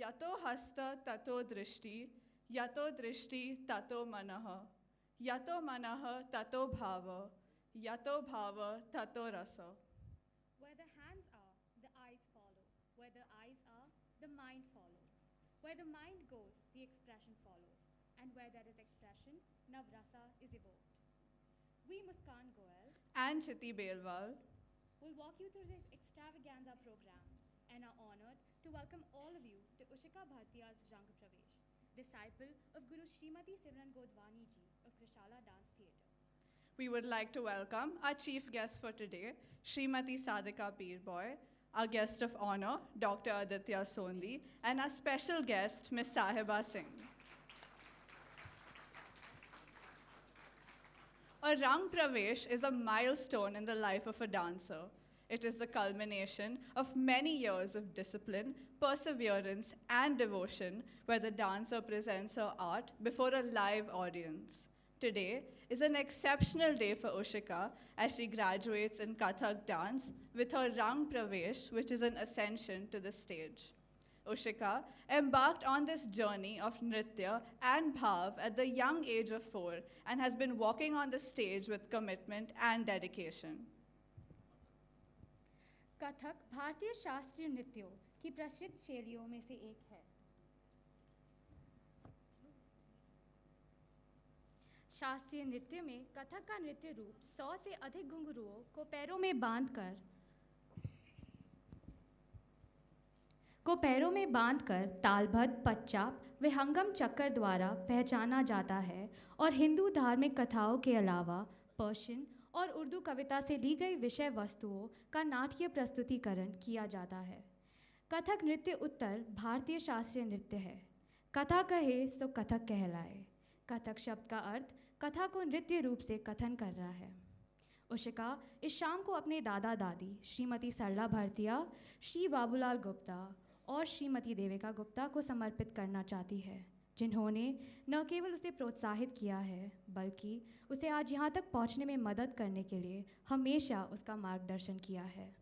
Yato hasta tato drishti, yato drishti tato manaha, yato manaha tato bhava, yato bhava tato rasa. Where the hands are, the eyes follow. Where the eyes are, the mind follows. Where the mind goes, the expression follows. And where there is expression, Navrasa is evoked. We, Muskan Goel, And Chiti Belwal will walk you through this extravaganza program and are honored to welcome all of you to Ushika Bhartiya's Rangapravesh, disciple of Guru Srimati Simran Godwani ji of Krishala Dance Theatre. We would like to welcome our chief guest for today, Srimati Sadhika Peerboy, our guest of honor, Dr. Aditya Sondi, and our special guest, Ms. Sahiba Singh. A Rang Pravesh is a milestone in the life of a dancer. It is the culmination of many years of discipline, perseverance, and devotion where the dancer presents her art before a live audience. Today is an exceptional day for Ushika as she graduates in Kathak dance with her Rang Pravesh, which is an ascension to the stage. Ushika embarked on this journey of Nritta and Bhav at the young age of 4 and has been walking on the stage with commitment and dedication. Kathak भारतीय शास्त्रीय नृत्यों की प्रसिद्ध शैलियों में से एक है। शास्त्रीय नृत्य में कथक का नृत्य रूप 100 से अधिक घुंघरुओं को पैरों में बांधकर तालबद्ध पच्चाप विहंगम चक्कर द्वारा पहचाना जाता है और हिंदू धार्मिक कथाओं के अलावा पर्शियन और उर्दू कविता से ली गई विषय वस्तुओं का नाट्य प्रस्तुतिकरण किया जाता है। कथक नृत्य उत्तर भारतीय शास्त्रीय नृत्य है। कथा कहे सो कथक कहलाए। कथक शब्द का अर्थ कथा को नृत्य रूप से कथन कर रहा है। उशिका इस शाम को अपने दादा दादी श्रीमती सरला भरतिया, श्री बाबूलाल गुप्ता और श्रीमती देविका गुप्ता को समर्पित करना चाहती है, जिन्होंने न केवल उसे प्रोत्साहित किया है बल्कि उसे आज यहाँ तक पहुँचने में मदद करने के लिए हमेशा उसका मार्गदर्शन किया है।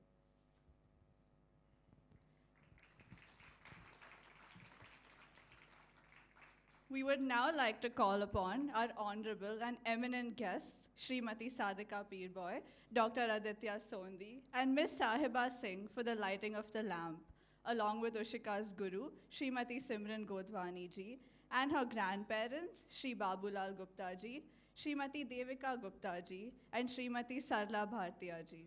We would now like to call upon our honorable and eminent guests, Srimati Sadhika Peerboy, Dr. Aditya Sondi, and Ms. Sahiba Singh for the lighting of the lamp, along with Ushika's guru, Srimati Simran Godwani ji, and her grandparents, Shri Babulal Gupta ji, Srimati Devika Gupta ji, and Srimati Sarla Bhartiya ji.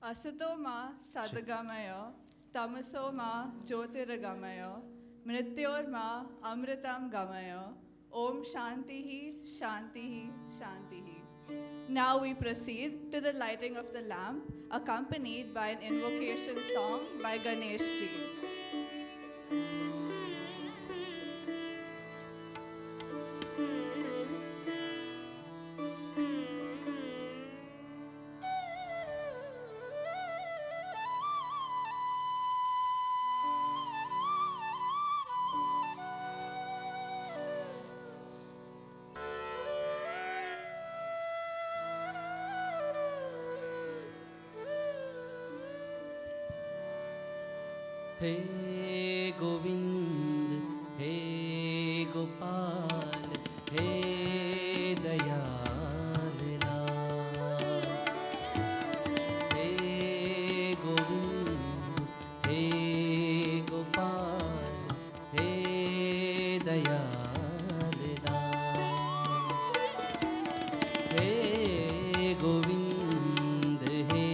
Asito ma sadgamaya, tamaso ma jyotirgamaya, mrityor ma amritam gamaya, om shantihi, shantihi, shantihi. Now we proceed to the lighting of the lamp, accompanied by an invocation song by Ganesh ji. हे गोविंद हे गोपाल हे दयाल लाल। हे गोविंद हे गोपाल हे दयाल लाल। हे गोविंद हे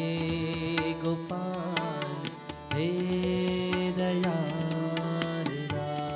गोपाल हे दयाल लाल।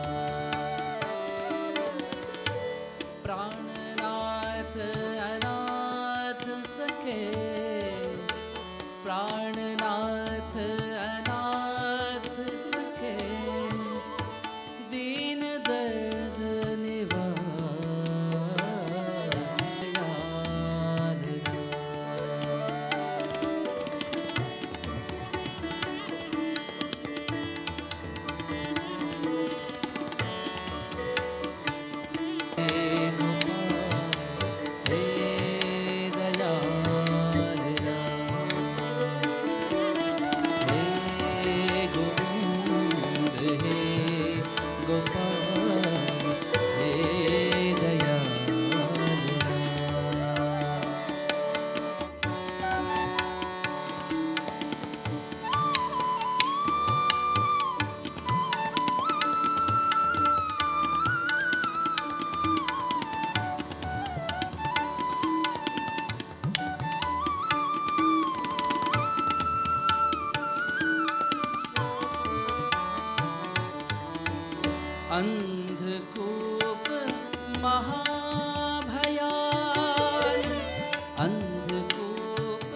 अंधकूप महाभयान, अंधकूप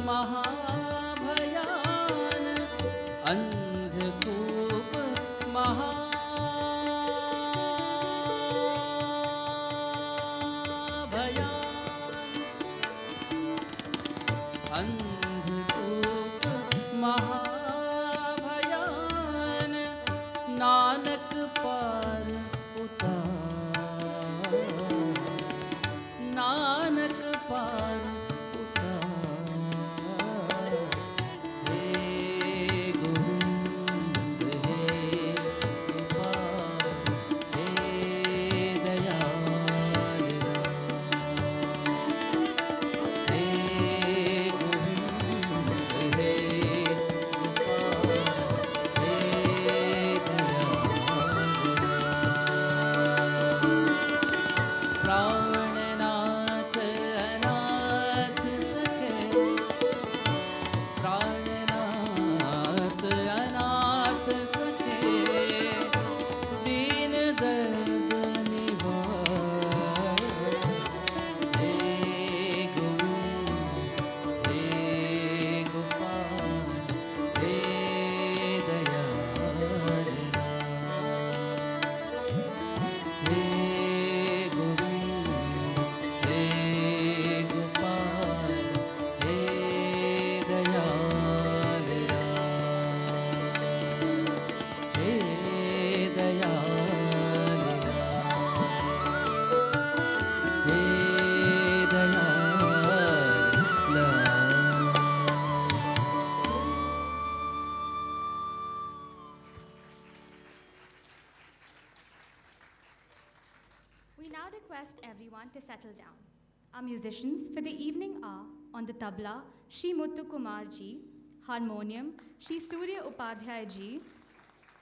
महाभयान, अंधकूप महाभयान, अंधकूप महाभयान, नानक पार उतार, नानक पार उतार। हे गोविंद हे गोपाल हे दयाल हे गोविंद हे गोपाल हे प्राणनाथ अनाथ सखे, प्राणनाथ अनाथ सखे, दीन दर्द निवार। हे गोविंद हे गोपाल हे दयाल हे गोविंद हे गोपाल हे दयाल हे दयाल हे Dayal. We now request everyone to settle down. Our musicians for the evening are on the tabla, Shri Muthu Kumar ji, harmonium, Shri Surya Upadhyay ji,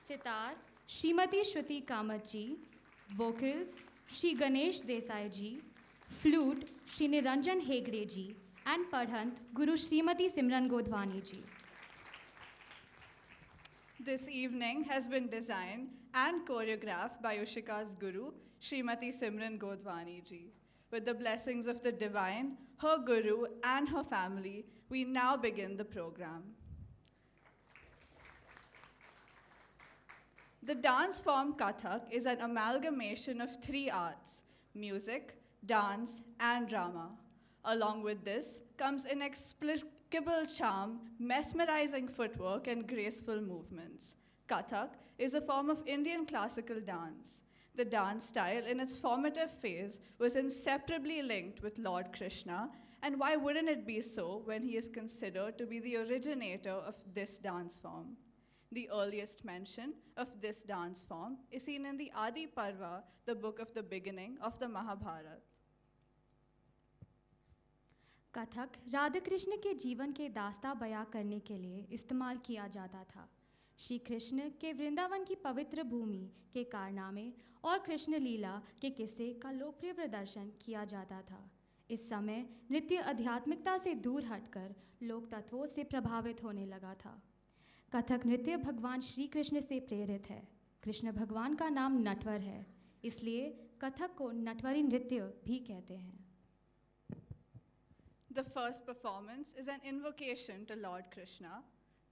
sitar, Srimati Shruti Kamat ji, vocals, Shri Ganesh Desai ji, flute, Shri Niranjan Hegde ji, and padhant, Guru Srimati Simran Godwani ji. This evening has been designed and choreographed by Ushika's guru, Srimati Simran Godwani ji. With the blessings of the divine, her guru, and her family, we now begin the program. The dance form Kathak is an amalgamation of three arts: music, dance, and drama. Along with this comes inexplicable charm, mesmerizing footwork, and graceful movements. Kathak is a form of Indian classical dance. The dance style in its formative phase was inseparably linked with Lord Krishna, and why wouldn't it be so when he is considered to be the originator of this dance form? The earliest mention of this dance form is seen in the Adi Parva, the book of the beginning of the Mahabharata. Kathak Radha Krishna के जीवन के दास्ता बयां करने के लिए इस्तेमाल किया जाता था। श्री कृष्ण के वृंदावन की पवित्र भूमि के कारनामे और कृष्ण लीला के किस्से का लोकप्रिय प्रदर्शन किया जाता था। इस समय नृत्य आध्यात्मिकता से दूर हटकर लोक तत्वों से प्रभावित होने लगा था। कथक नृत्य भगवान श्री कृष्ण से प्रेरित है। कृष्ण भगवान का नाम नटवर है, इसलिए कथक को नटवरी नृत्य भी कहते हैं। The first performance is an invocation to Lord Krishna.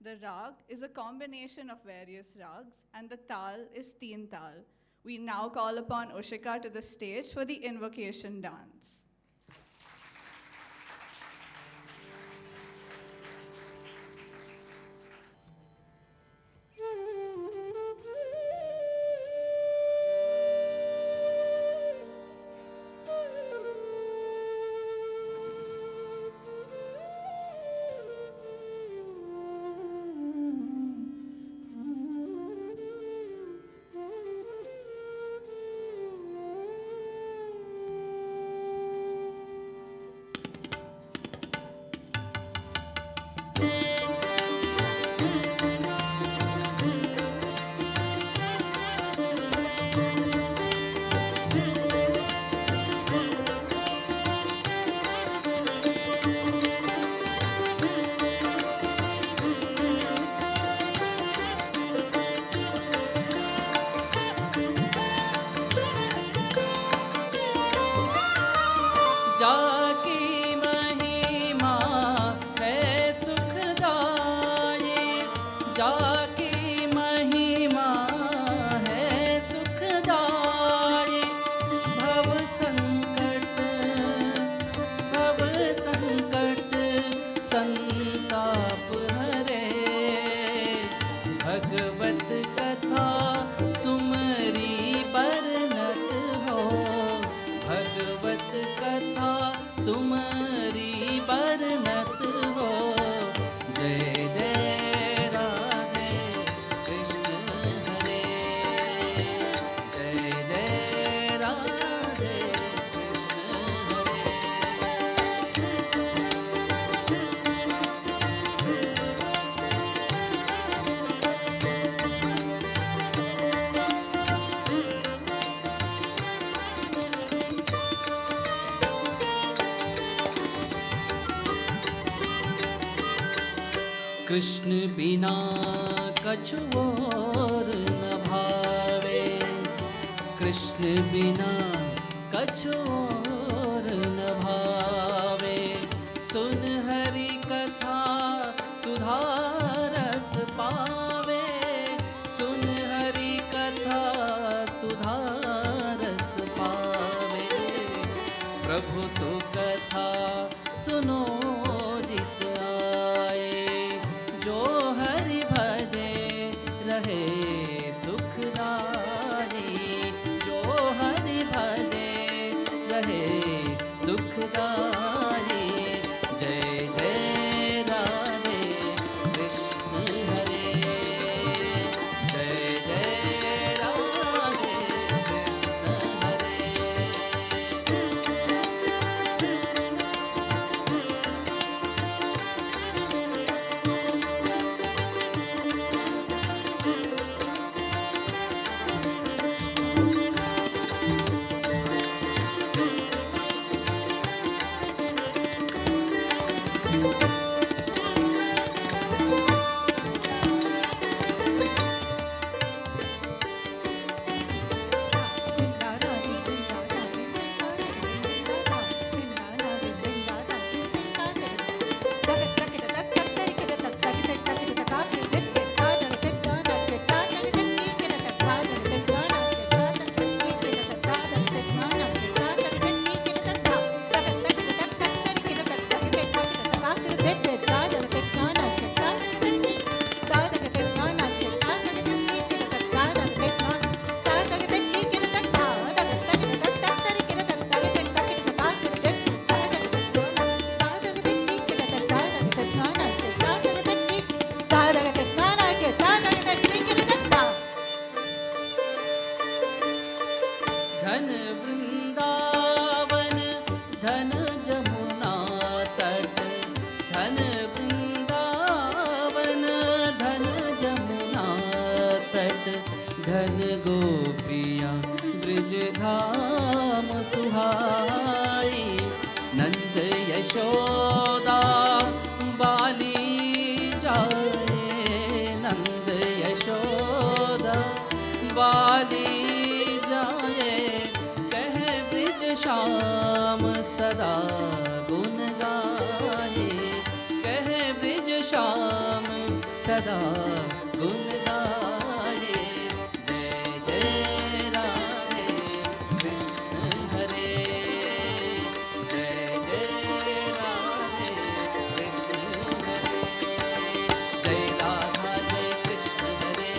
The rag is a combination of various rags, and the tal is teen tal. We now call upon Ushika to the stage for the invocation dance. जाकी महिमा है सुखदाई। भव संकट संताप हरे। भगवत कथा सुमरी बरनत हो। भगवत कथा सुमरी बरनत हो। जय जय राधे कृष्ण हरे। जय जय राधे कृष्ण हरे। कृष्ण बिना कछु और न भावे। कृष्ण बिना कछु और न भावे। सुन हरि कथा सुधारस पावे। सुन हरि कथा सुधारस पावे। प्रभु सुकथा सुनो जित आए। जो हरि भजे रहे सुखदाई। जो हरि भजे रहे सुखदाई। जय जय राधे कृष्ण हरे। जय जय राधे कृष्ण हरे। धन वृंदावन धन जमुना तट। धन वृंदावन धन जमुना तट। धन गोपियाँ ब्रज धाम सुहाई। नंद यशोदा बाली जाए। नंद यशोदा बाली जाए। कह ब्रज श्याम सदा गुण गाए। कह ब्रज श्याम सदा गुण गाए। जय जय राधे कृष्ण हरे। जय जय राधे कृष्ण हरे। जय राधा जय कृष्ण हरे।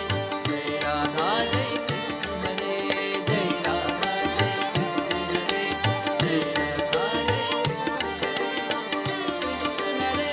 जय राधा जय कृष्ण हरे। जय राधा जय कृष्ण हरे। जय राधा जय कृष्ण हरे।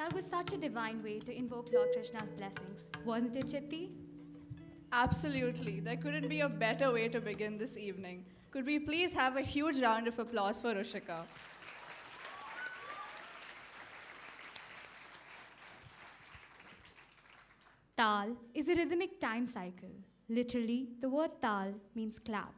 That was such a divine way to invoke Lord Krishna's blessings, wasn't it, Chitti? Absolutely. There couldn't be a better way to begin this evening. Could we please have a huge round of applause for Ushika? Tal is a rhythmic time cycle. Literally, the word tal means clap.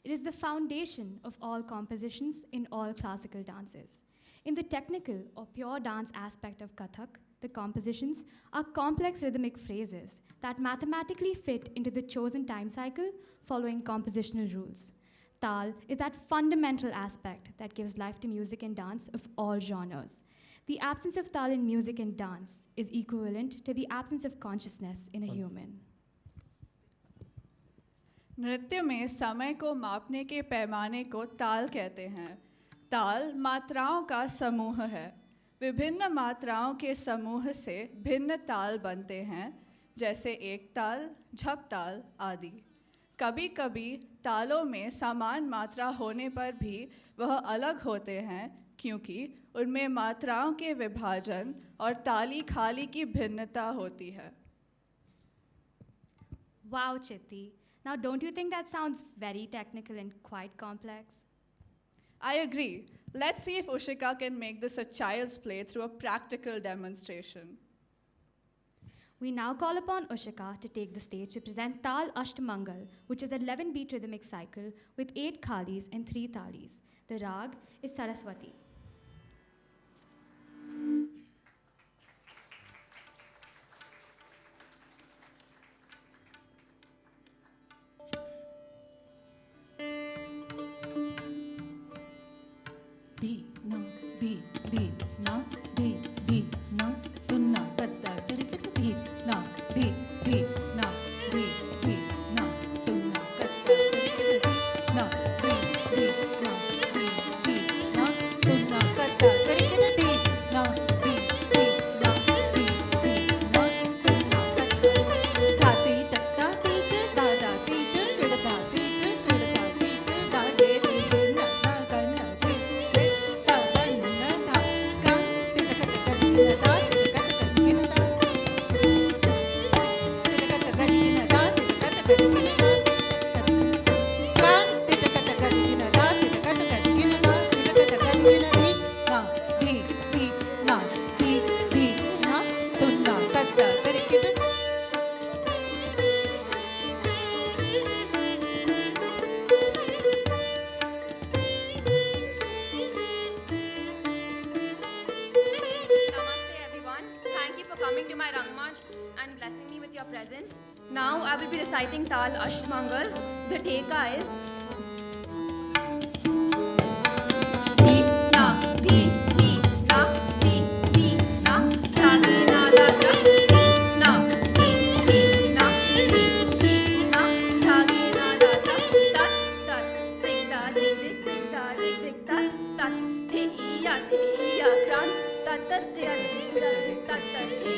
It is the foundation of all compositions in all classical dances. In the technical or pure dance aspect of Kathak, the compositions are complex rhythmic phrases that mathematically fit into the chosen time cycle following compositional rules. Tal is that fundamental aspect that gives life to music and dance of all genres. The absence of tal in music and dance is equivalent to the absence of consciousness in a human. नृत्य में समय को मापने के पैमाने को ताल कहते हैं। ताल मात्राओं का समूह है। विभिन्न मात्राओं के समूह से भिन्न ताल बनते हैं, जैसे एक ताल, झपताल आदि। कभी कभी तालों में समान मात्रा होने पर भी वह अलग होते हैं, क्योंकि उनमें मात्राओं के विभाजन और ताली खाली की भिन्नता होती है। Wow, Chitti. Now, don't you think that sounds very technical and quite complex? I agree. Let's see if Ushika can make this a child's play through a practical demonstration. We now call upon Ushika to take the stage to present Tal Asht Mangal, which is an 11-beat rhythmic cycle with 8 khalis and 3 talis. The rag is Saraswati. Di na di na di na tunna katta tirikita di na di na na tunna katta tirikita di na di na tunna katta tirikita di na di na tunna katta dhati chatta ti da da ti kidda ti kidda ti da de di na na ganna di Namaste everyone. Thank you for coming to my Rangmanch and blessing me with your presence. Now I will be reciting Tal Asht Mangal. The Theka is Di na di na di na da di na da da di na di na di na da di na da da tat tat tik da tik tik da tik tik tat tat the iya kran tat tat the tat tat the tat tat the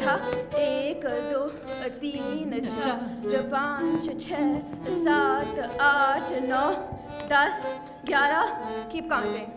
था 1 2 3 4 5 6 7 8 9 10 11 keep counting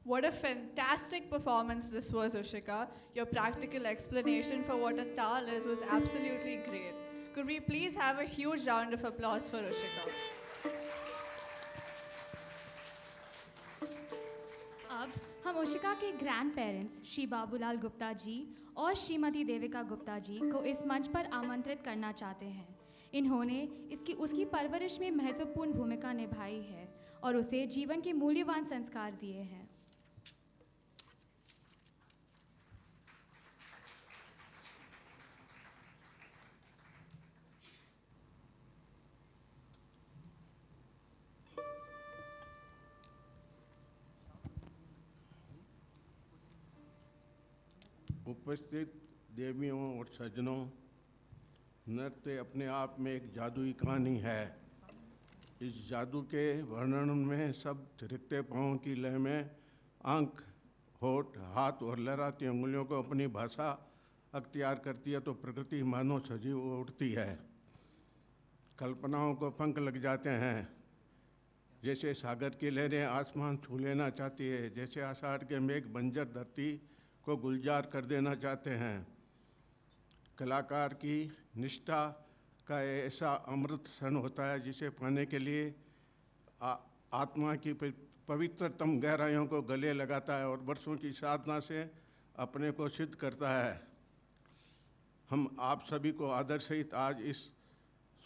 What a fantastic performance this was, Ushika. Your practical explanation for what a tal is was absolutely great. Could we please have a huge round of applause for Ushika? अब हम उशिका के grand parents Shri Babulal Gupta ji और श्रीमती देविका गुप्ता जी को इस मंच पर आमंत्रित करना चाहते हैं। इन्होंने उसकी परवरिश में महत्वपूर्ण भूमिका निभाई है और उसे जीवन के मूल्यवान संस्कार दिए हैं। उपस्थित देवियों और सज्जनों, नृत्य अपने आप में एक जादुई कहानी है। इस जादू के वर्णन में सब थिरकते पाँव की लय में आंख, होठ, हाथ और लहराती उंगलियों को अपनी भाषा अख्तियार करती है तो प्रकृति मानो सजीव उठती है। कल्पनाओं को पंख लग जाते हैं, जैसे सागर की लहरें आसमान छू लेना चाहती है, जैसे आषाढ़ के मेघ बंजर धरती को गुलजार कर देना चाहते हैं। कलाकार की निष्ठा का ऐसा अमृत क्षण होता है जिसे पाने के लिए आत्मा की पवित्रतम गहराइयों को गले लगाता है और वर्षों की साधना से अपने को सिद्ध करता है। हम आप सभी को आदर सहित आज इस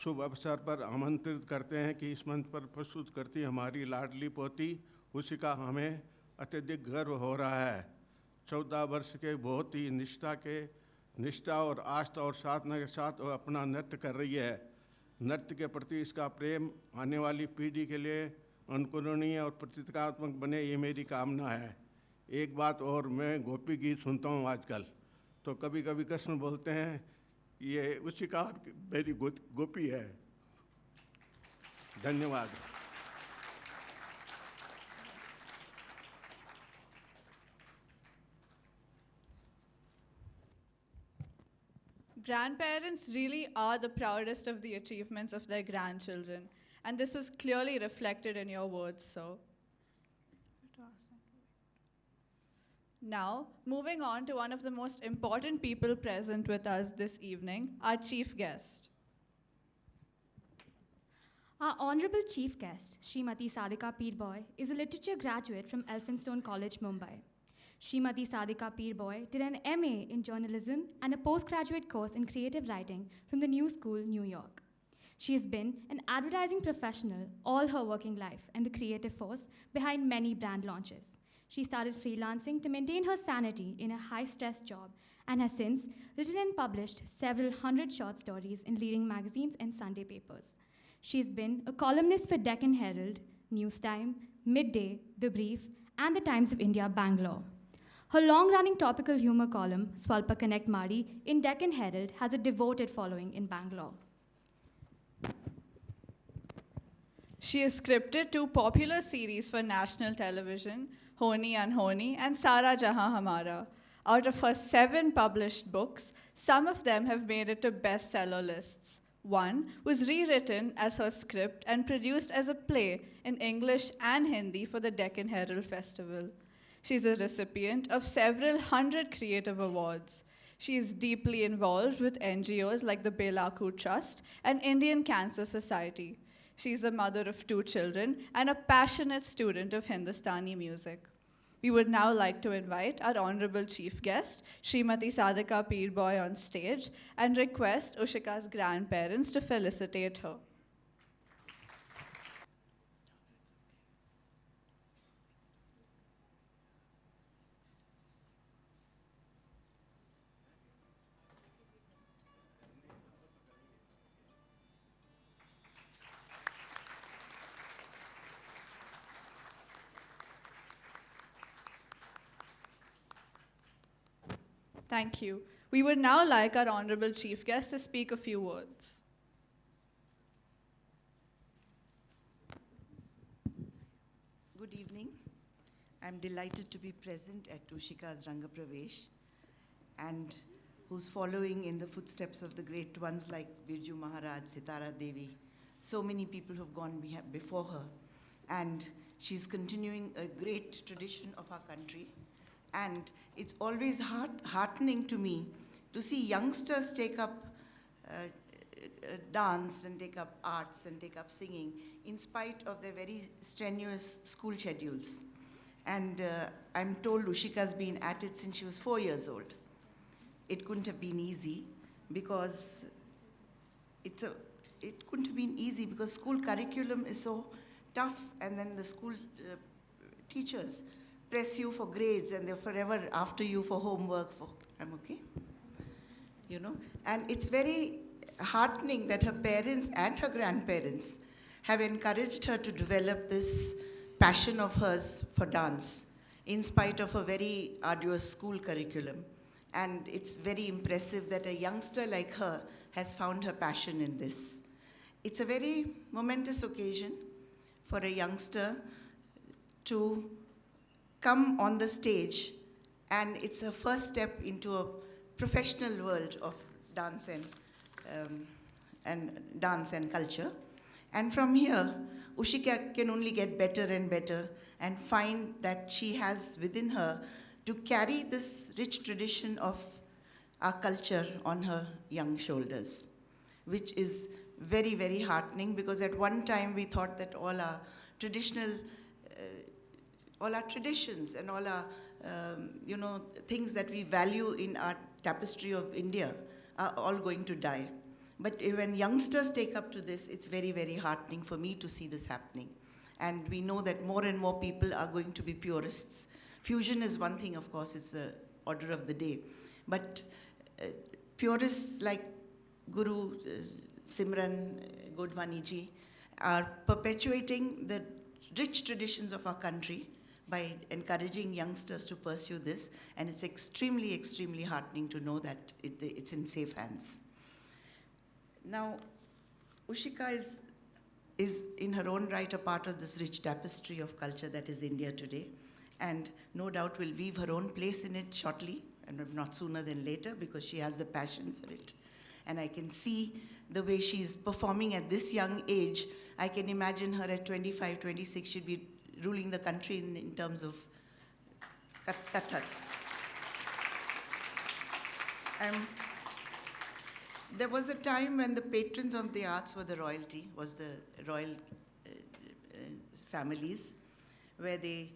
शुभ अवसर पर आमंत्रित करते हैं कि इस मंच पर प्रस्तुत करती हमारी लाडली पोती उशिका हमें अत्यधिक गर्व हो रहा है। 14 वर्ष के बहुत ही निष्ठा और आस्था और साधना के साथ वो अपना नृत्य कर रही है। नृत्य के प्रति इसका प्रेम आने वाली पीढ़ी के लिए अनुकरणीय और प्रतीकात्मक बने, ये मेरी कामना है। एक बात और, मैं गोपी गीत सुनता हूँ आजकल, तो कभी कभी कृष्ण बोलते हैं ये उशिका मेरी गोपी है। धन्यवाद। Grandparents really are the proudest of the achievements of their grandchildren, and this was clearly reflected in your words, sir. Now, moving on to one of the most important people present with us this evening, our chief guest. Our Honorable Chief Guest, Srimati Sadika Peerboy, is a literature graduate from Elphinstone College, Mumbai. Srimati Sadika Peerboy did an MA in journalism and a postgraduate course in creative writing from the New School, New York. She has been an advertising professional all her working life and the creative force behind many brand launches. She started freelancing to maintain her sanity in a high-stress job and has since written and published several hundred short stories in leading magazines and Sunday papers. She's been a columnist for Deccan Herald, News Time, Midday, The Brief, and the Times of India, Bangalore. Her long-running topical humor column, Swalpa Connect Madi, in Deccan Herald has a devoted following in Bangalore. She has scripted 2 popular series for national television, Honi Anhoni and Sara Jahan Hamara. Out of her 7 published books, some of them have made it to bestseller lists. One was rewritten as her script and produced as a play in English and Hindi for the Deccan Herald Festival. She's a recipient of several hundred creative awards. She is deeply involved with NGOs like the Belaku Trust and Indian Cancer Society. She's the mother of 2 children and a passionate student of Hindustani music. We would now like to invite our honorable chief guest, Srimati Sadika Peerboy, on stage and request Ushika's grandparents to felicitate her. Thank you. We would now like our honorable chief guest to speak a few words. Good evening. I'm delighted to be present at Ushika's Rangapravesh, and who's following in the footsteps of the great ones like Birju Maharaj, Sitara Devi. So many people have gone before her. And She's continuing a great tradition of our country. And it's always heartening to me to see youngsters take up dance and take up arts and take up singing in spite of their very strenuous school schedules. And I'm told Ushika's been at it since she was 4 years old. It couldn't have been easy because it couldn't have been easy because school curriculum is so tough, and then the school teachers press you for grades and they're forever after you for homework. I'm okay? You know? And it's very heartening that her parents and her grandparents have encouraged her to develop this passion of hers for dance in spite of a very arduous school curriculum. And it's very impressive that a youngster like her has found her passion in this. It's a very momentous occasion for a youngster to come on the stage, and it's a first step into a professional world of dance and culture. And from here, Ushika can only get better and better and find that she has within her to carry this rich tradition of our culture on her young shoulders, which is very, very heartening, because at one time we thought that all our traditions and all our, things that we value in our tapestry of India are all going to die. But when youngsters take up to this, it's very, very heartening for me to see this happening. And we know that more and more people are going to be purists. Fusion is one thing, of course, it's the order of the day. But purists like Guru Simran Godwaniji are perpetuating the rich traditions of our country by encouraging youngsters to pursue this. And it's extremely, extremely heartening to know that it's in safe hands. Now, Ushika is in her own right a part of this rich tapestry of culture that is India today, and no doubt will weave her own place in it shortly, and if not sooner than later, because she has the passion for it. And I can see the way she's performing at this young age. I can imagine her at 25, 26, she'd be ruling the country in terms of Kathak. There was a time when the patrons of the arts were the royalty, was the royal families, where they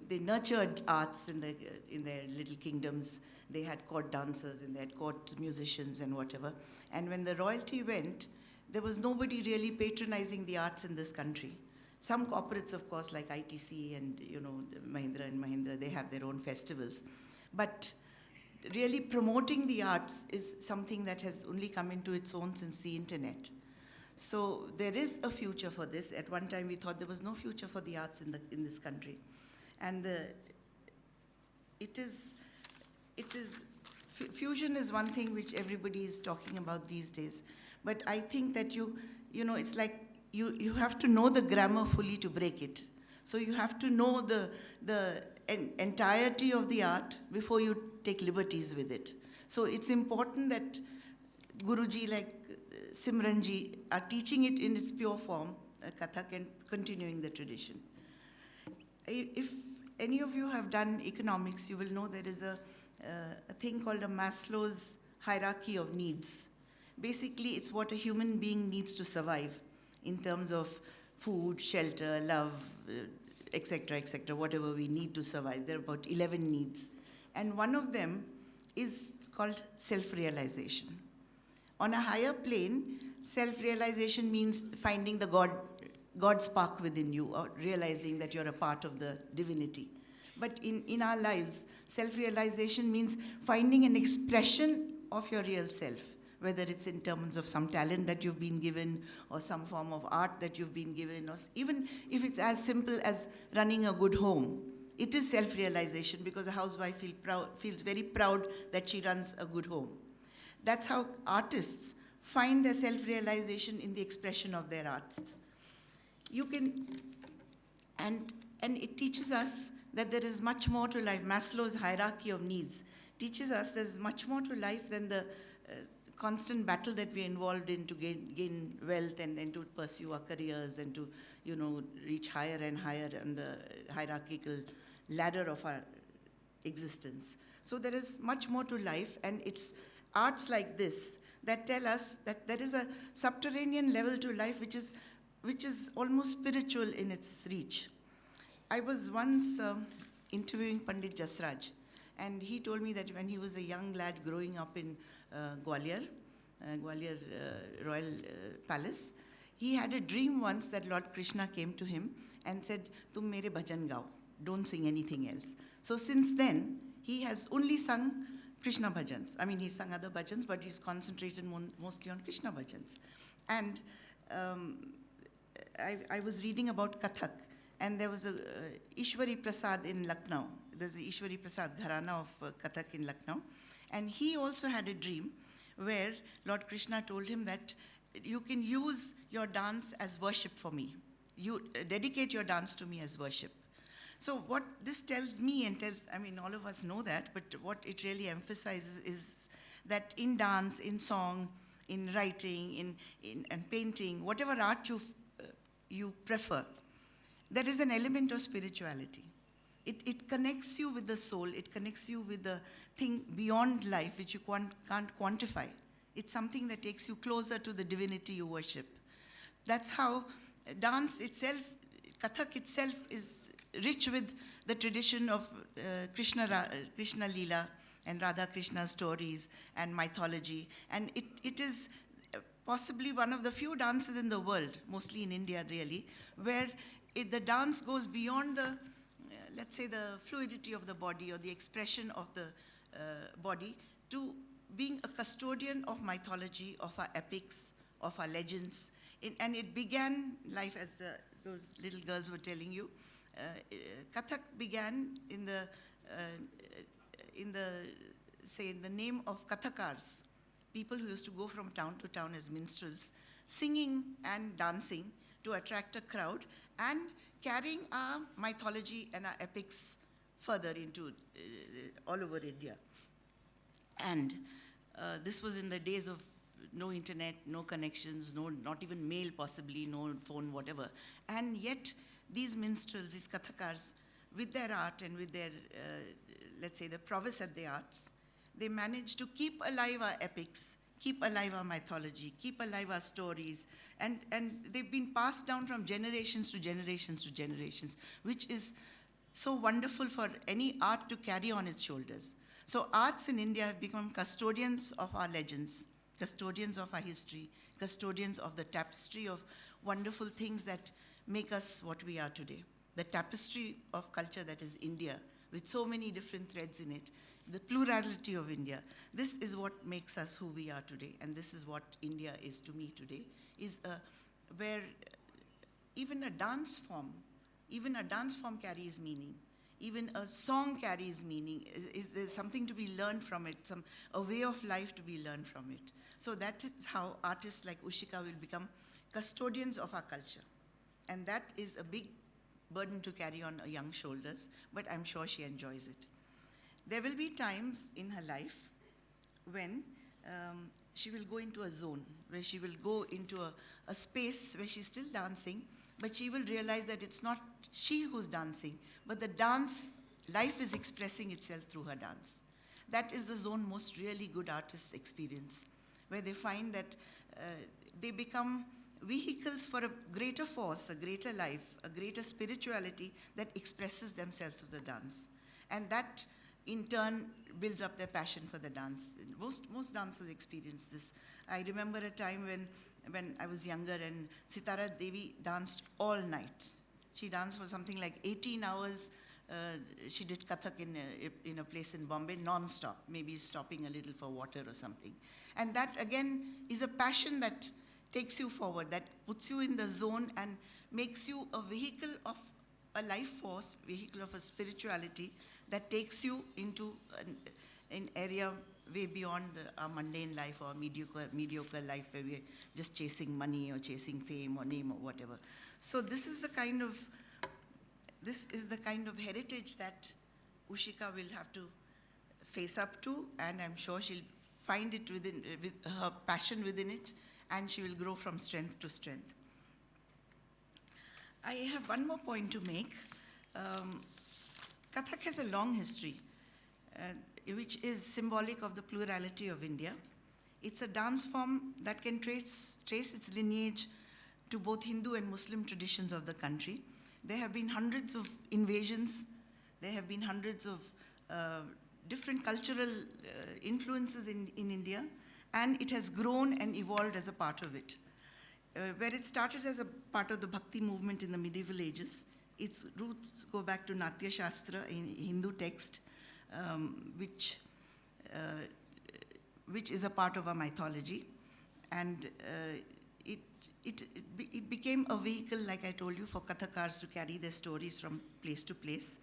nurtured arts in their little kingdoms. They had court dancers and they had court musicians and whatever. And when the royalty went, there was nobody really patronizing the arts in this country. Some corporates, of course, like ITC and Mahindra and Mahindra, they have their own festivals. But really promoting the arts is something that has only come into its own since the internet. So there is a future for this. At one time we thought there was no future for the arts in this country. And fusion is one thing which everybody is talking about these days. But I think that it's like you have to know the grammar fully to break it. So you have to know the entirety of the art before you take liberties with it. So it's important that Guruji like Simranji are teaching it in its pure form, Kathak, and continuing the tradition. If any of you have done economics, you will know there is a thing called a Maslow's hierarchy of needs. Basically, it's what a human being needs to survive in terms of food, shelter, love, etc., whatever we need to survive. There are about 11 needs. And one of them is called self-realization. On a higher plane, self-realization means finding the God spark within you, or realizing that you're a part of the divinity. But in our lives, self-realization means finding an expression of your real self, whether it's in terms of some talent that you've been given, or some form of art that you've been given, or even if it's as simple as running a good home. It is self-realization, because a housewife feels very proud that she runs a good home. That's how artists find their self-realization in the expression of their arts. And it teaches us that there is much more to life. Maslow's hierarchy of needs teaches us there's much more to life than the constant battle that we're involved in to gain wealth and to pursue our careers and to, reach higher and higher on the hierarchical ladder of our existence. So there is much more to life, and it's arts like this that tell us that there is a subterranean level to life which is almost spiritual in its reach. I was once interviewing Pandit Jasraj, and he told me that when he was a young lad growing up in Gwalior Royal Palace, he had a dream once that Lord Krishna came to him and said, "Tum mere bhajan gao, don't sing anything else." So since then, he has only sung Krishna bhajans. I mean, he's sung other bhajans, but he's concentrated mostly on Krishna bhajans. And I was reading about Kathak, and there was a Ishwari Prasad in Lucknow. There's the Ishwari Prasad Gharana of Kathak in Lucknow. And he also had a dream where Lord Krishna told him that you can use your dance as worship for me. You dedicate your dance to me as worship. So what this tells me and all of us know that, but what it really emphasizes is that in dance, in song, in writing, in painting, whatever art you prefer, there is an element of spirituality. It connects you with the soul. It connects you with the thing beyond life, which you can't quantify. It's something that takes you closer to the divinity you worship. That's how dance itself, Kathak itself, is rich with the tradition of Krishna Leela and Radha Krishna stories and mythology. And it is possibly one of the few dances in the world, mostly in India really, where the dance goes beyond the, let's say, the fluidity of the body or the expression of the body to being a custodian of mythology, of our epics, of our legends. And it began life, as those little girls were telling you. Kathak began in the name of Kathakars, people who used to go from town to town as minstrels, singing and dancing to attract a crowd and carrying our mythology and our epics further into all over India. And this was in the days of no internet, no connections, not even mail possibly, no phone, whatever. And yet these minstrels, these Kathakars, with their art and with their, let's say, the prowess at the arts, they managed to keep alive our epics, keep alive our mythology, keep alive our stories, and they've been passed down from generations to generations to generations, which is so wonderful for any art to carry on its shoulders. So arts in India have become custodians of our legends, custodians of our history, custodians of the tapestry of wonderful things that make us what we are today. The tapestry of culture that is India, with so many different threads in it, the plurality of India. This is what makes us who we are today, and this is what India is to me today, is where even a dance form carries meaning. Even a song carries meaning. There's something to be learned from it, a way of life to be learned from it. So that is how artists like Ushika will become custodians of our culture. And that is a big burden to carry on young shoulders, but I'm sure she enjoys it. There will be times in her life when she will go into a zone, where she will go into a space where she's still dancing, but she will realize that it's not she who's dancing, but the dance, life is expressing itself through her dance. That is the zone most really good artists experience, where they find that they become vehicles for a greater force, a greater life, a greater spirituality that expresses themselves through the dance. And that, in turn, builds up their passion for the dance. Most dancers experience this. I remember a time when I was younger and Sitara Devi danced all night. She danced for something like 18 hours. She did Kathak in a place in Bombay, non-stop, maybe stopping a little for water or something. And that, again, is a passion that takes you forward, that puts you in the zone and makes you a vehicle of a life force, vehicle of a spirituality that takes you into an area way beyond our mundane life or mediocre life where we're just chasing money or chasing fame or name or whatever. So this is the kind of heritage that Ushika will have to face up to, and I'm sure she'll find it with her passion within it, and she will grow from strength to strength. I have one more point to make. Kathak has a long history, which is symbolic of the plurality of India. It's a dance form that can trace its lineage to both Hindu and Muslim traditions of the country. There have been hundreds of invasions. There have been hundreds of different cultural influences in India, and it has grown and evolved as a part of it. Where it started as a part of the Bhakti movement in the medieval ages, its roots go back to Natya Shastra, in Hindu text, which is a part of our mythology. And it became a vehicle, like I told you, for Kathakars to carry their stories from place to place.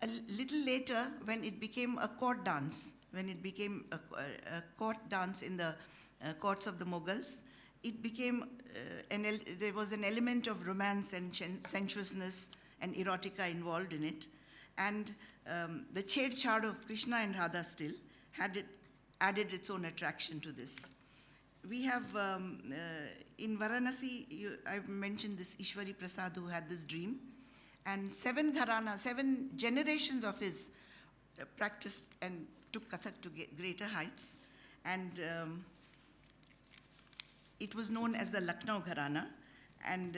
A little later, when it became a court dance, when it became a court dance in the courts of the Mughals, it became, there was an element of romance and sensuousness and erotica involved in it. And the chhed-chhad of Krishna and Radha still added its own attraction to this. We have, in Varanasi, I've mentioned this Ishwari Prasad who had this dream. And 7 generations of his practiced and took Kathak to greater heights. And it was known as the Lucknow Gharana, and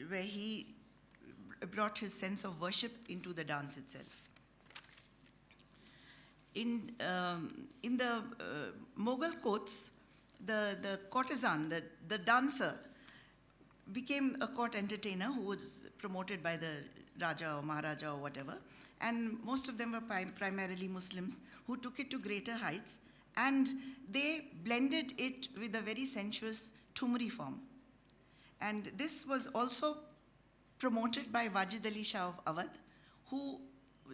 where he brought his sense of worship into the dance itself. In the Mughal courts, the courtesan, the dancer, became a court entertainer who was promoted by the Raja or Maharaja or whatever. And most of them were primarily Muslims who took it to greater heights, and they blended it with a very sensuous Thumri form. And this was also promoted by Wajid Ali Shah of Awadh, who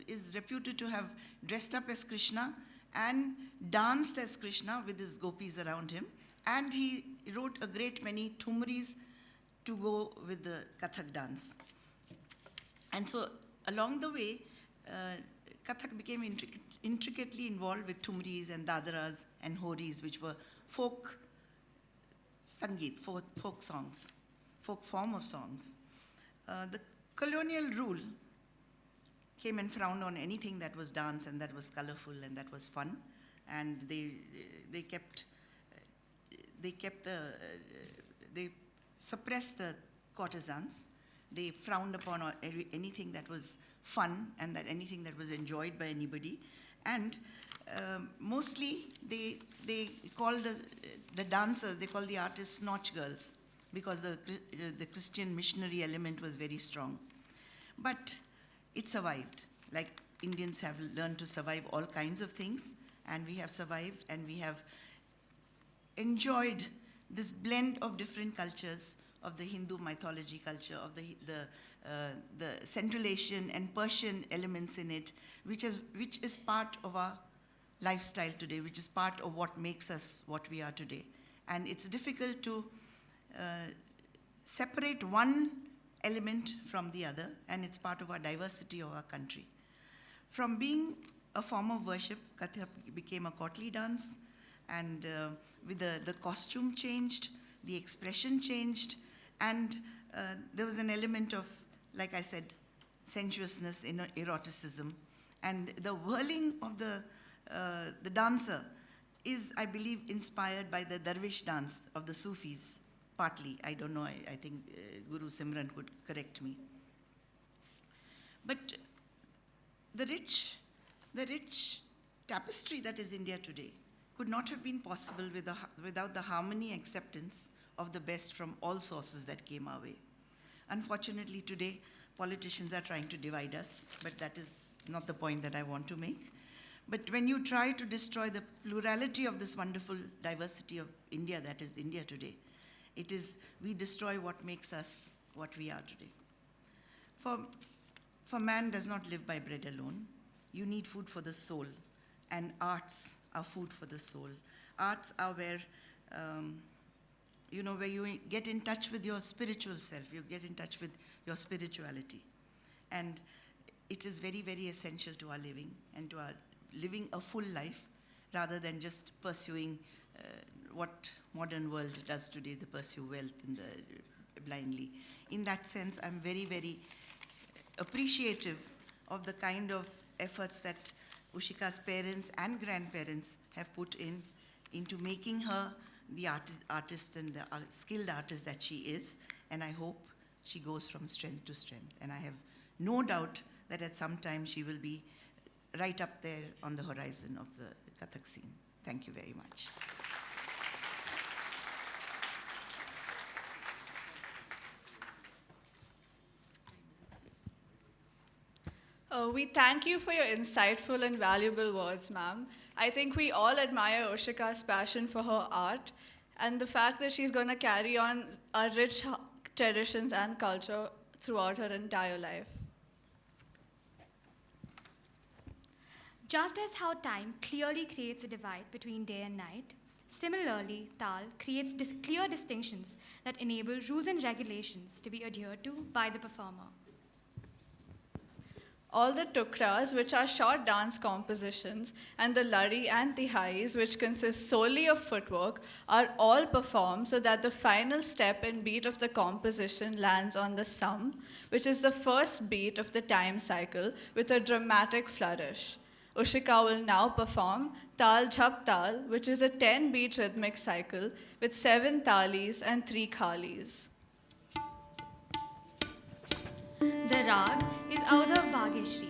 is reputed to have dressed up as Krishna and danced as Krishna with his gopis around him. And he wrote a great many Thumris to go with the Kathak dance. And so along the way, Kathak became intricately involved with Thumris and Dadaras and Horis, which were folk sangeet, folk songs, folk form of songs. The colonial rule came and frowned on anything that was dance and that was colorful and that was fun, and they suppressed the courtesans. They frowned upon anything that was fun and that anything that was enjoyed by anybody. And mostly they call the dancers, they call the artists snotch girls, because the Christian missionary element was very strong. But it survived. Like Indians have learned to survive all kinds of things, and we have survived, and we have enjoyed this blend of different cultures, of the Hindu mythology culture, of the Central Asian and Persian elements in it, which is part of our lifestyle today, which is part of what makes us what we are today. And it's difficult to separate one element from the other, and it's part of our diversity of our country. From being a form of worship, Kathak became a courtly dance, and with the costume changed, the expression changed, and there was an element of, like I said, sensuousness, eroticism. And the whirling of the dancer is, I believe, inspired by the Darwish dance of the Sufis, partly. I don't know, I think Guru Simran could correct me. But the rich tapestry that is India today could not have been possible without the harmony and acceptance of the best from all sources that came our way. Unfortunately, today, politicians are trying to divide us, but that is not the point that I want to make. But when you try to destroy the plurality of this wonderful diversity of India that is India today, we destroy what makes us what we are today. For man does not live by bread alone. You need food for the soul, and arts are food for the soul. Arts are where, where you get in touch with your spiritual self, you get in touch with your spirituality. And it is very, very essential to our living and to our living a full life, rather than just pursuing what modern world does today, the pursue wealth and the blindly. In that sense, I'm very, very appreciative of the kind of efforts that Ushika's parents and grandparents have put into making her the artist and the skilled artist that she is. And I hope she goes from strength to strength. And I have no doubt that at some time she will be right up there on the horizon of the Kathak scene. Thank you very much. We thank you for your insightful and valuable words, ma'am. I think we all admire Ushika's passion for her art and the fact that she's going to carry on our rich traditions and culture throughout her entire life. Just as how time clearly creates a divide between day and night, similarly, Tal creates clear distinctions that enable rules and regulations to be adhered to by the performer. All the tukras, which are short dance compositions, and the lari and tihais, which consist solely of footwork, are all performed so that the final step and beat of the composition lands on the sum, which is the first beat of the time cycle, with a dramatic flourish. Ushika will now perform Tal Jhaptaal, which is a 10-beat rhythmic cycle with 7 talis and 3 khalis. The rag is Audhav Bhageshri.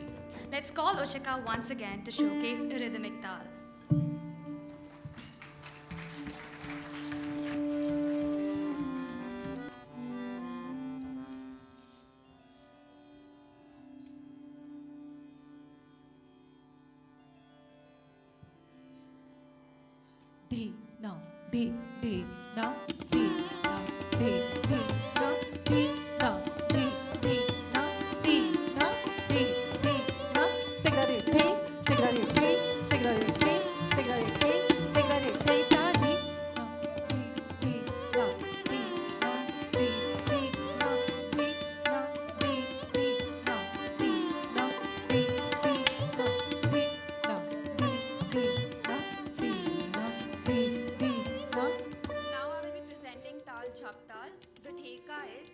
Let's call Ushika once again to showcase a rhythmic tal. Di na di na di na di na di na di na di na di na tigari ti tigari ti tigari ti tigari ti tigari ti ta di na di na di na di na di na di na di na Now I will be presenting Tal Jhaptaal. The theka is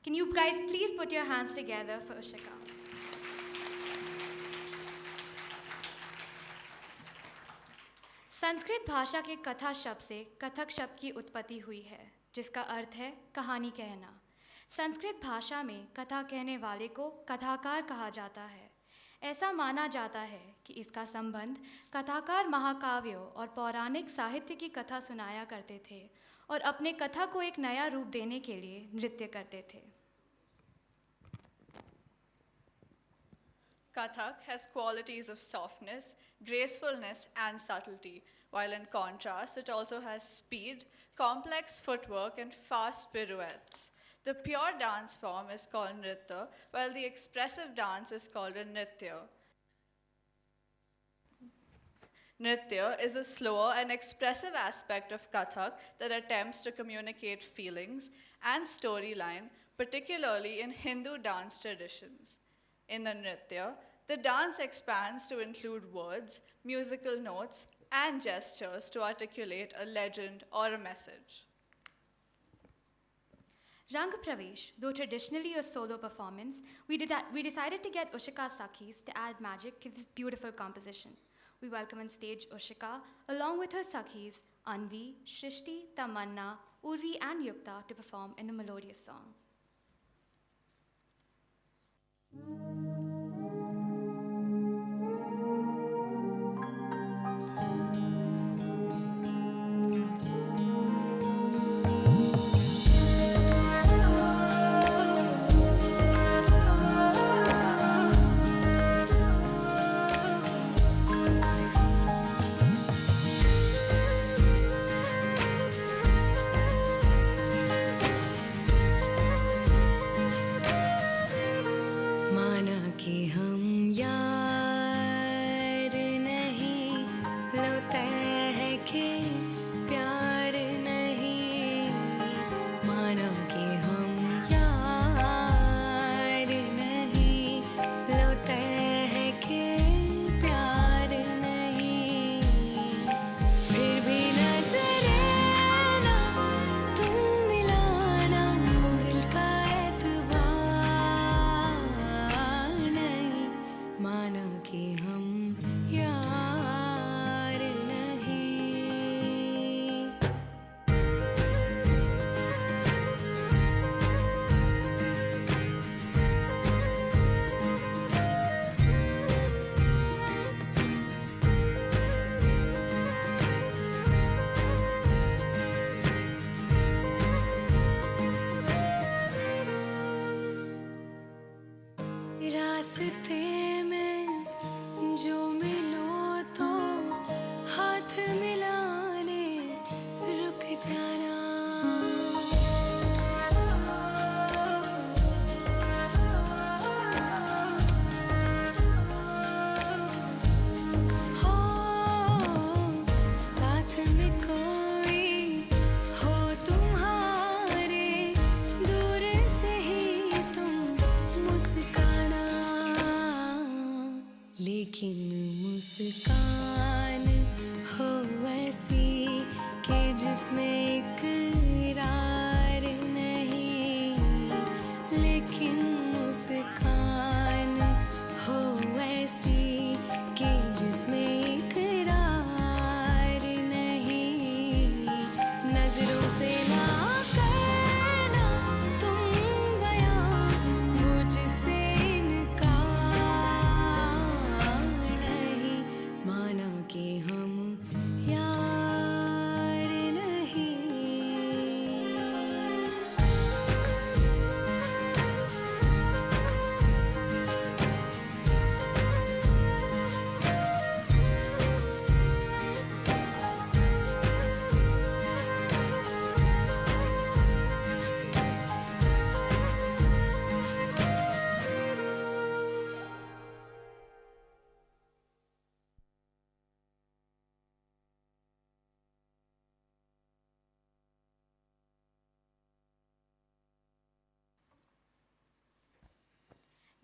Can you guys please put your hands together for Ushika? Sanskrit भाषा के कथा शब्द से कथक शब्द की उत्पत्ति हुई है, जिसका अर्थ है कहानी कहना। संस्कृत भाषा में कथा कहने वाले को कथाकार कहा जाता है। ऐसा माना जाता है कि इसका संबंध कथाकार महाकाव्यों और पौराणिक साहित्य की कथा सुनाया करते थे और अपने कथा को एक नया रूप देने के लिए नृत्य करते थे। Kathak has qualities of softness, gracefulness, and subtlety, while in contrast, it also has speed, complex footwork, and fast pirouettes. The pure dance form is called Nritta, while the expressive dance is called a Nritya. Nritya is a slower and expressive aspect of Kathak that attempts to communicate feelings and storyline, particularly in Hindu dance traditions. In the Nritya, the dance expands to include words, musical notes, and gestures to articulate a legend or a message. Rangapravesh, though traditionally a solo performance, we decided to get Ushika Sakhis to add magic to this beautiful composition. We welcome on stage Ushika, along with her Sakhis, Anvi, Shrishti, Tamanna, Urvi, and Yukta to perform in a melodious song.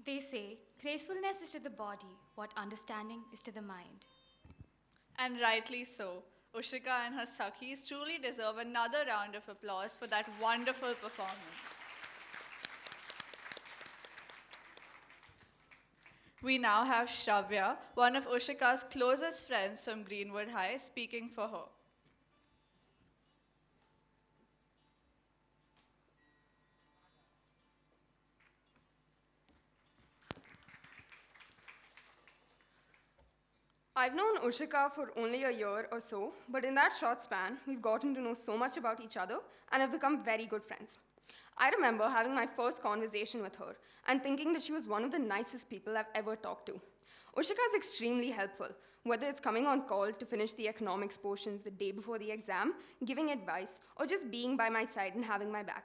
They say, gracefulness is to the body what understanding is to the mind. And rightly so. Ushika and her Sakhis truly deserve another round of applause for that wonderful performance. We now have Shravya, one of Ushika's closest friends from Greenwood High, speaking for her. I've known Ushika for only a year or so, but in that short span, we've gotten to know so much about each other and have become very good friends. I remember having my first conversation with her and thinking that she was one of the nicest people I've ever talked to. Ushika is extremely helpful, whether it's coming on call to finish the economics portions the day before the exam, giving advice, or just being by my side and having my back.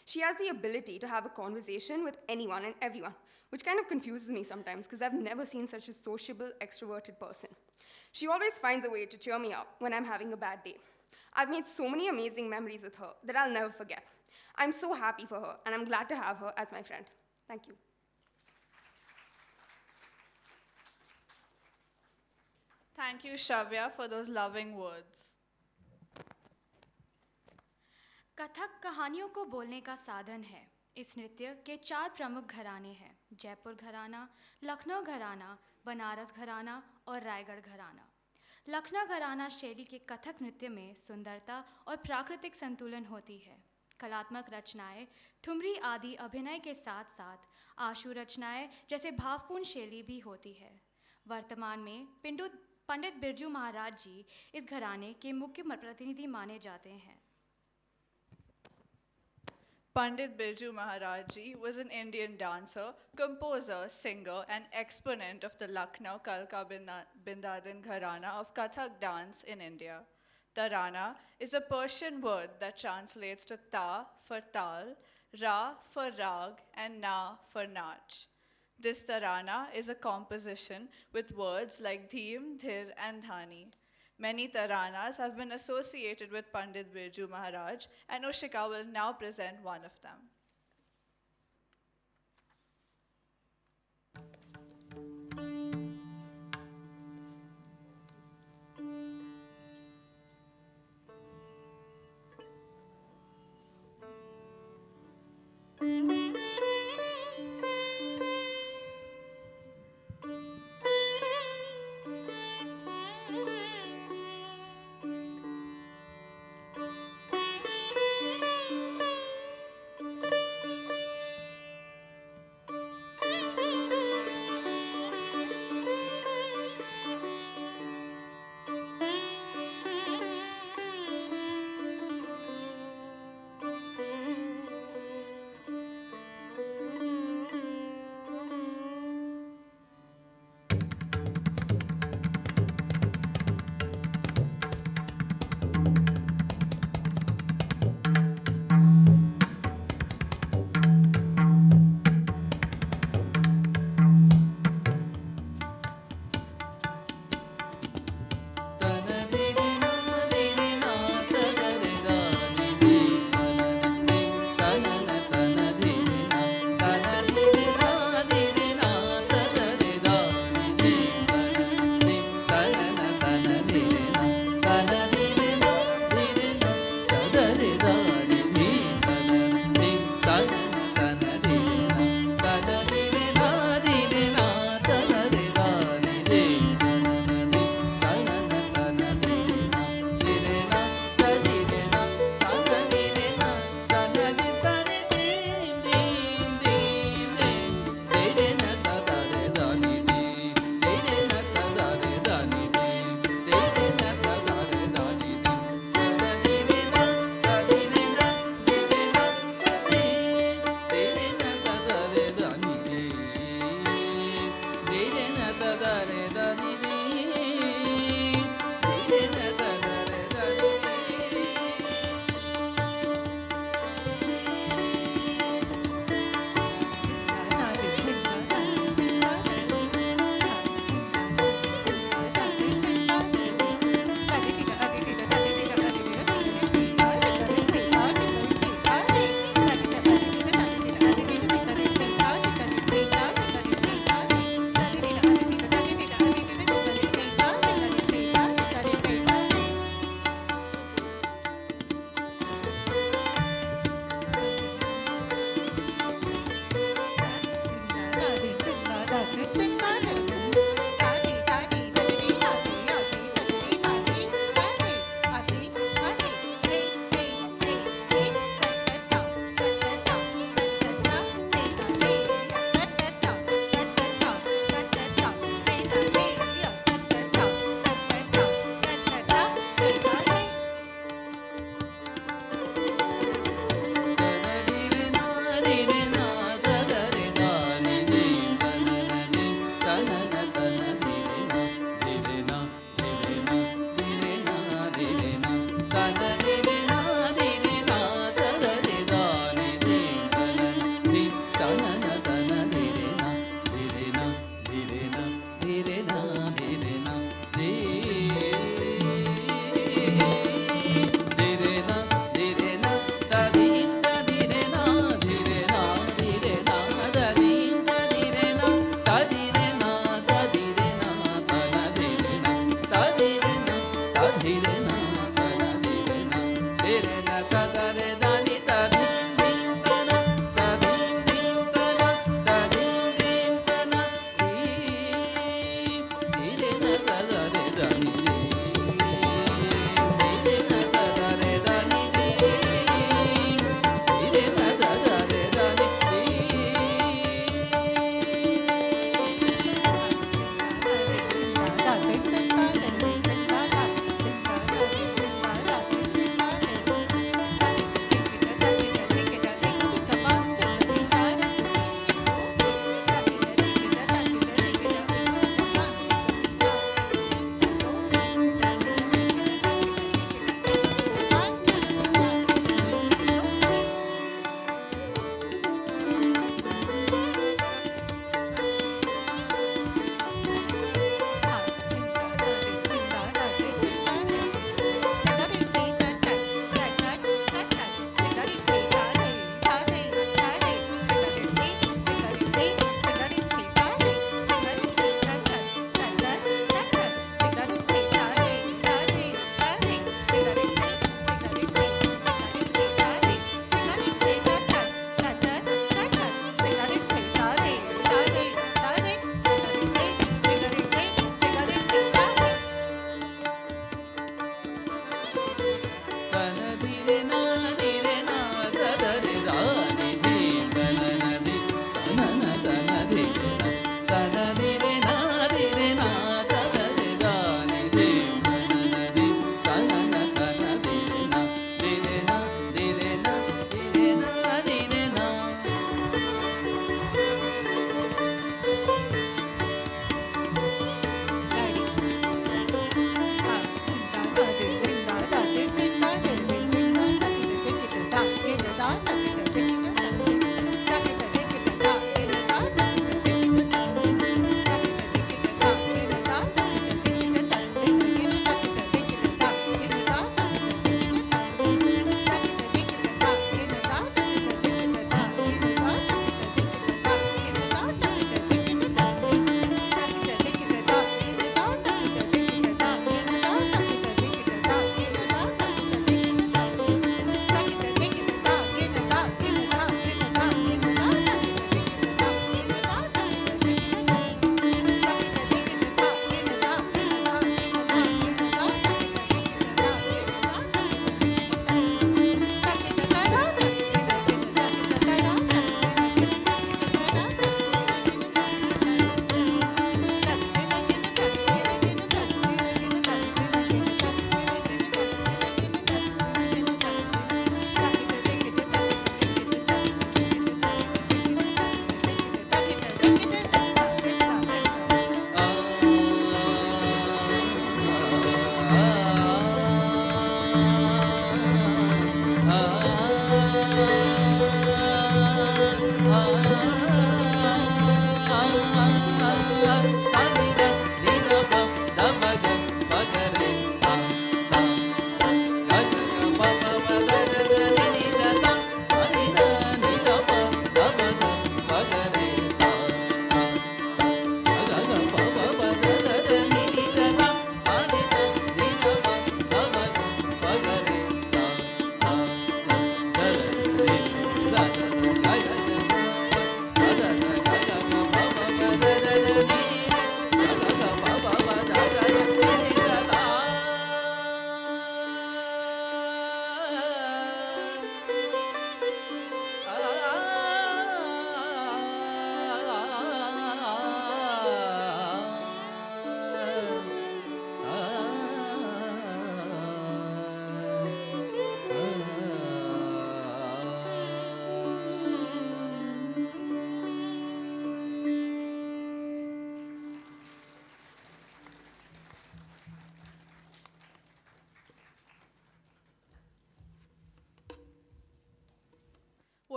She has the ability to have a conversation with anyone and everyone, which kind of confuses me sometimes because I've never seen such a sociable, extroverted person. She always finds a way to cheer me up when I'm having a bad day. I've made so many amazing memories with her that I'll never forget. I'm so happy for her, and I'm glad to have her as my friend. Thank you. Thank you, Shravya, for those loving words. Kathak कहानियों को बोलने का साधन है। इस नृत्य के 4 प्रमुख घराने हैं: जयपुर घराना, लखनऊ घराना, बनारस घराना और रायगढ़ घराना। लखनऊ घराना शैली के कथक नृत्य में सुंदरता और प्राकृतिक संतुलन होती है। कलात्मक रचनाएं ठुमरी आदि अभिनय के साथ साथ आशु रचनाएं जैसे भावपूर्ण शैली भी होती है। वर्तमान में पंडित बिरजू महाराज जी इस घराने के मुख्य प्रतिनिधि माने जाते हैं। Pandit Birju Maharaj Ji was an Indian dancer, composer, singer, and exponent of the Lucknow Kalka Bindadin Gharana of Kathak dance in India. Tarana is a Persian word that translates to ta for tal, ra for rag, and na for nach. This tarana is a composition with words like dheem, dhir, and dhani. Many taranas have been associated with Pandit Birju Maharaj, and Ushika will now present one of them.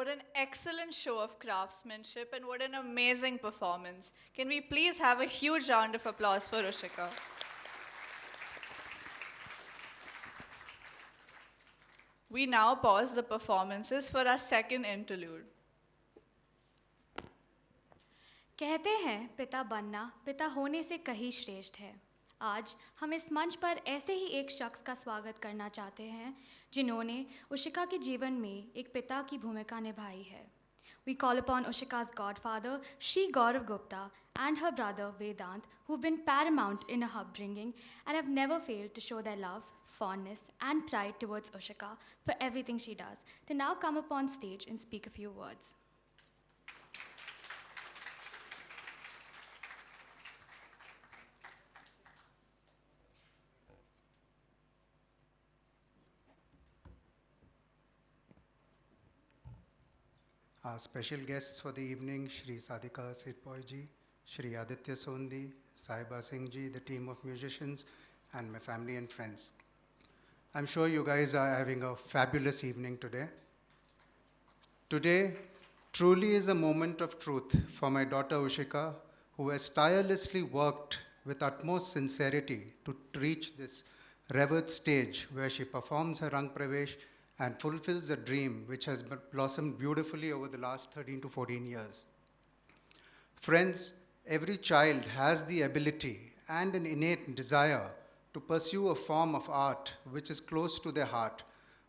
What an excellent show of craftsmanship and what an amazing performance. Can we please have a huge round of applause for Ushika? We now pause the performances for our second interlude. कहते हैं पिता बनना पिता होने से कहीं श्रेष्ठ है। आज हम इस मंच पर ऐसे ही एक शख्स का स्वागत करना चाहते हैं जिन्होंने उशिका के जीवन में एक पिता की भूमिका निभाई है। We call upon Ushika's godfather, Shri Gaurav Gupta, and her brother Vedant, who've been paramount in her upbringing and have never failed to show their love, fondness, and pride towards Ushika for everything she does, to now come upon stage and speak a few words. Our special guests for the evening, Shri Sadhika Sitpoiji, Shri Aditya Sondi, Sahiba Singh ji, the team of musicians, and my family and friends. I'm sure you guys are having a fabulous evening today. Today truly is a moment of truth for my daughter Ushika, who has tirelessly worked with utmost sincerity to reach this revered stage where she performs her Rangapravesh and fulfills a dream which has blossomed beautifully over the last 13 to 14 years. Friends, every child has the ability and an innate desire to pursue a form of art which is close to their heart,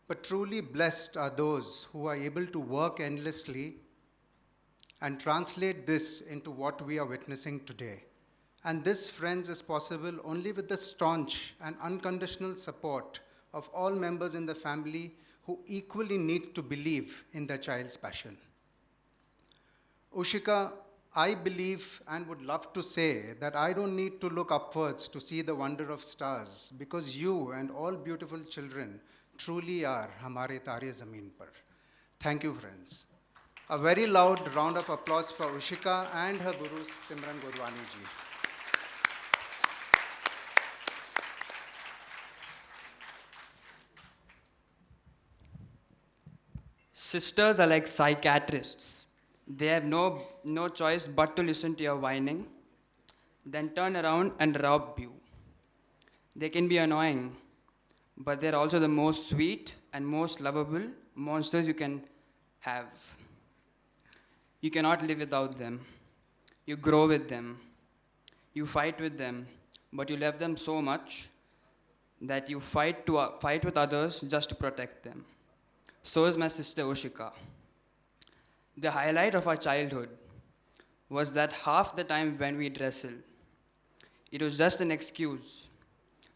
but truly blessed are those who are able to work endlessly and translate this into what we are witnessing today. And this, friends, is possible only with the staunch and unconditional support of all members in the family who equally need to believe in their child's passion. Ushika, I believe and would love to say that I don't need to look upwards to see the wonder of stars, because you and all beautiful children truly are Hamare Tare Zameen Par. Thank you, friends. A very loud round of applause for Ushika and her guru, Simran Gurwani ji. Sisters are like psychiatrists. They have no choice but to listen to your whining, then turn around and rob you. They can be annoying, but they're also the most sweet and most lovable monsters you can have. You cannot live without them. You grow with them. You fight with them, but you love them so much that you fight with others just to protect them. So is my sister Ushika. The highlight of our childhood was that half the time when we'd wrestle, it was just an excuse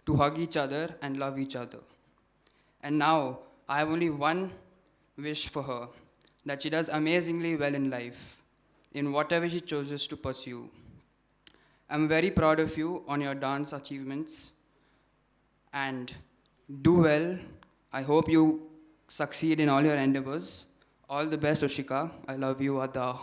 to hug each other and love each other. And now, I have only one wish for her, that she does amazingly well in life, in whatever she chooses to pursue. I'm very proud of you on your dance achievements, and do well. I hope you succeed in all your endeavors. All the best, Ushika. I love you, Ada.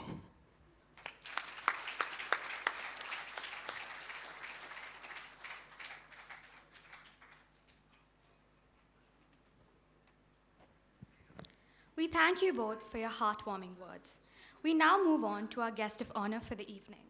We thank you both for your heartwarming words. We now move on to our guest of honor for the evening.